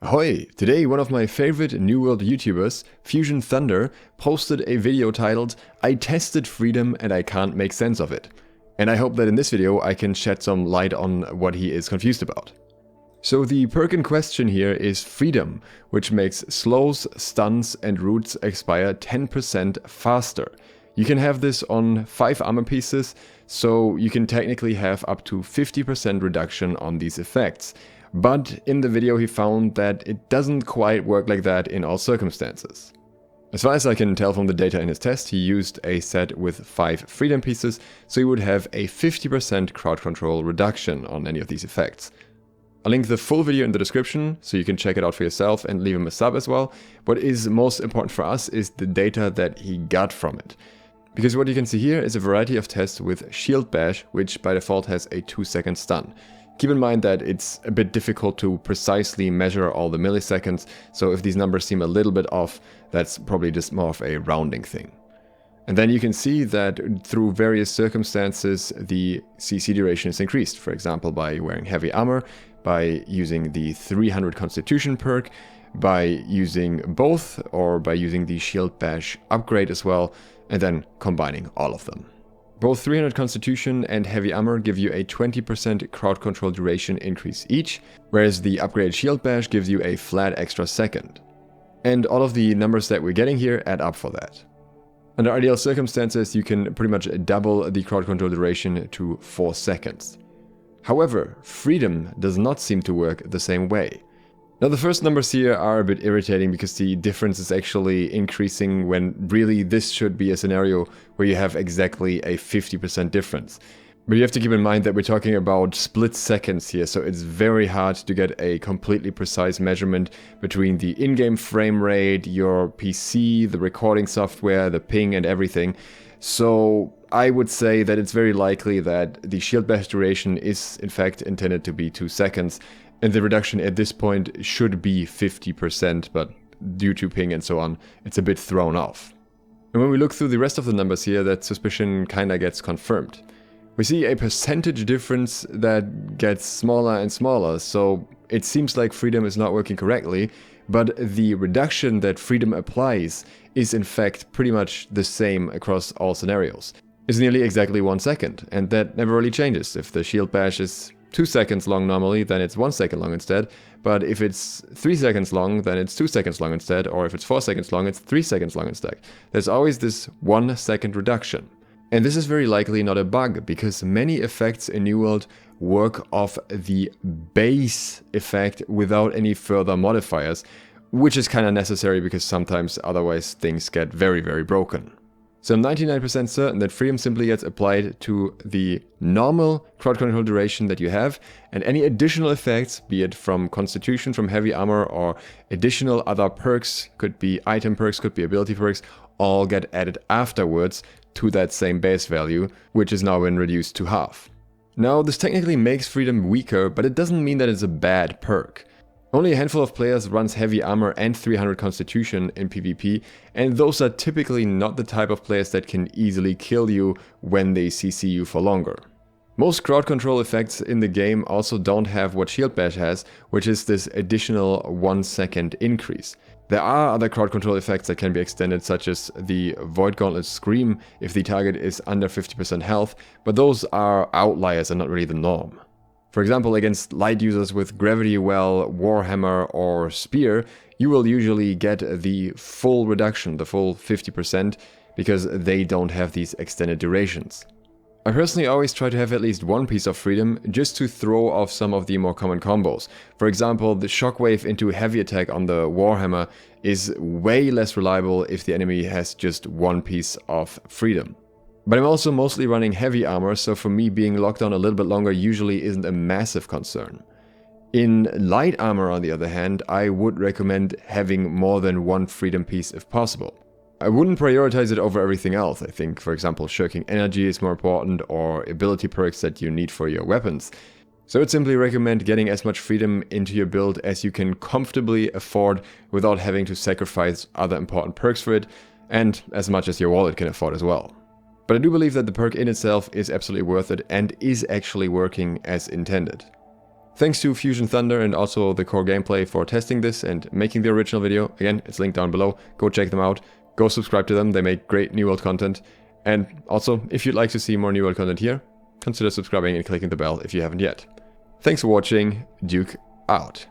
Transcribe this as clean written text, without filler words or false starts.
Hoi! Today one of my favorite New World YouTubers, Fusion Thunder, posted a video titled "I tested freedom and I can't make sense of it." And I hope that in this video I can shed some light on what he is confused about. So the perk in question here is Freedom, which makes slows, stuns and roots expire 10% faster. You can have this on 5 armor pieces, so you can technically have up to 50% reduction on these effects. But in the video he found that it doesn't quite work like that in all circumstances. As far as I can tell from the data in his test, he used a set with 5 freedom pieces, so he would have a 50% crowd control reduction on any of these effects. I'll link the full video in the description, so you can check it out for yourself and leave him a sub as well. What is most important for us is the data that he got from it. Because what you can see here is a variety of tests with Shield Bash, which by default has a 2-second stun. Keep in mind that it's a bit difficult to precisely measure all the milliseconds, so if these numbers seem a little bit off, that's probably just more of a rounding thing. And then you can see that through various circumstances the CC duration is increased, for example by wearing heavy armor, by using the 300 Constitution perk, by using both, or by using the Shield Bash upgrade as well, and then combining all of them. Both 300 Constitution and Heavy Armor give you a 20% crowd control duration increase each, whereas the upgraded Shield Bash gives you a flat extra second. And all of the numbers that we're getting here add up for that. Under ideal circumstances, you can pretty much double the crowd control duration to 4 seconds. However, Freedom does not seem to work the same way. Now the first numbers here are a bit irritating because the difference is actually increasing when really this should be a scenario where you have exactly a 50% difference. But you have to keep in mind that we're talking about split seconds here, so it's very hard to get a completely precise measurement between the in-game frame rate, your PC, the recording software, the ping and everything. So I would say that it's very likely that the Shield Bash duration is in fact intended to be 2 seconds. And the reduction at this point should be 50%, but due to ping and so on, it's a bit thrown off. And when we look through the rest of the numbers here, that suspicion kinda gets confirmed. We see a percentage difference that gets smaller and smaller, so it seems like Freedom is not working correctly, but the reduction that Freedom applies is in fact pretty much the same across all scenarios. It's nearly exactly 1 second, and that never really changes. If the Shield Bash is 2 seconds long normally, then it's 1 second long instead. But if it's 3 seconds long, then it's 2 seconds long instead. Or if it's 4 seconds long, it's 3 seconds long instead. There's always this 1 second reduction. And this is very likely not a bug, because many effects in New World work off the base effect without any further modifiers, which is kind of necessary because sometimes otherwise things get very, very broken. So I'm 99% certain that Freedom simply gets applied to the normal crowd control duration that you have, and any additional effects, be it from Constitution, from Heavy Armor, or additional other perks, could be item perks, could be ability perks, all get added afterwards to that same base value, which has now been reduced to half. Now this technically makes Freedom weaker, but it doesn't mean that it's a bad perk. Only a handful of players runs Heavy Armor and 300 Constitution in PvP, and those are typically not the type of players that can easily kill you when they CC you for longer. Most crowd control effects in the game also don't have what Shield Bash has, which is this additional 1 second increase. There are other crowd control effects that can be extended, such as the Void Gauntlet Scream if the target is under 50% health, but those are outliers and not really the norm. For example, against light users with Gravity Well, Warhammer or Spear, you will usually get the full reduction, the full 50%, because they don't have these extended durations. I personally always try to have at least one piece of Freedom just to throw off some of the more common combos. For example, the Shockwave into Heavy Attack on the Warhammer is way less reliable if the enemy has just one piece of Freedom. But I'm also mostly running Heavy Armor, so for me being locked down a little bit longer usually isn't a massive concern. In Light Armor, on the other hand, I would recommend having more than one Freedom piece if possible. I wouldn't prioritize it over everything else. I think, for example, Shirking Energy is more important, or ability perks that you need for your weapons. So I'd simply recommend getting as much Freedom into your build as you can comfortably afford without having to sacrifice other important perks for it, and as much as your wallet can afford as well. But I do believe that the perk in itself is absolutely worth it and is actually working as intended. Thanks to Fusion Thunder and also the core gameplay for testing this and making the original video. Again, it's linked down below. Go check them out. Go subscribe to them. They make great New World content. And also, if you'd like to see more New World content here, consider subscribing and clicking the bell if you haven't yet. Thanks for watching. Duke out.